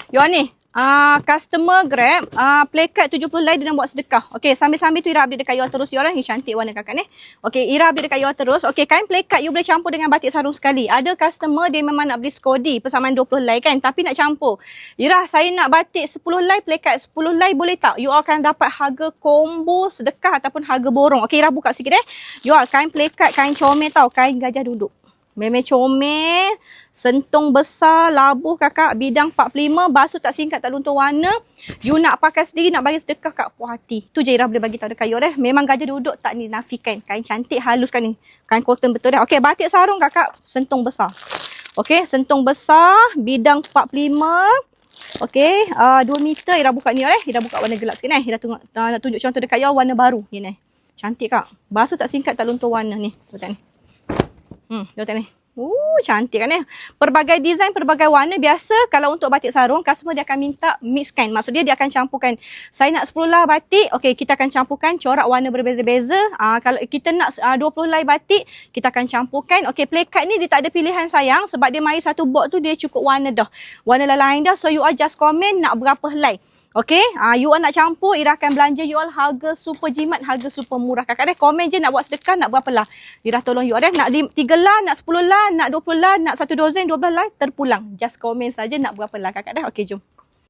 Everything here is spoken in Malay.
You all ni, customer Grab, play card 70 helai dia nak buat sedekah. Okey, sambil-sambil tu Ira update dekat you all terus you all. Ni cantik warna kakak ni. Okey, Ira update dekat you all terus. Okey, kain play card you boleh campur dengan batik sarung sekali. Ada customer dia memang nak beli skodi persamaan 20 helai kan, tapi nak campur. Ira, saya nak batik 10 helai, play card 10 helai boleh tak? You all akan dapat harga combo sedekah ataupun harga borong. Okey, Ira buka sikit You all, kain play card, kain comel tau, kain gajah duduk. Memang comel, sentung besar, labuh kakak, bidang 45, basuh tak singkat, tak luntur warna. You nak pakai sendiri, nak bagi sedekah kat puas hati. Tu je Ira boleh bagi tahu dekat you Memang gajah duduk tak ni nafikan. Kain cantik, halus kan ni. Kain cotton betul dah. Okey, batik sarung kakak, sentung besar. Okey, sentung besar, bidang 45. Okey, 2 meter. Ira buka ni Ira buka warna gelap sikit ni. Ira nak tunjuk contoh dekat you warna baru ni ni. Cantik kak. Basuh tak singkat, tak luntur warna ni. Tengok ni. Tengok ni. Cantik kan Pelbagai design, pelbagai warna. Biasa kalau untuk batik sarung, customer dia akan minta mixkan. Maksudnya dia akan campurkan. Saya nak 10 helai batik. Okey, kita akan campurkan corak warna berbeza-beza. Kalau kita nak 20 helai batik, kita akan campurkan. Okey, play card ni dia tak ada pilihan sayang. Sebab dia mari satu box tu dia cukup warna dah. Warna lain dah. So you all just comment nak berapa helai. Okey, you all nak campur, Ira akan belanja you all harga super jimat, harga super murah. Kakak komen je nak buat sedekah, nak berapa lah. Ira tolong you all nak 3 lah, nak 10 lah, nak 20 lah, nak 1 dozen, 12 lah, terpulang. Just komen saja nak berapa lah kakak Okey, jom.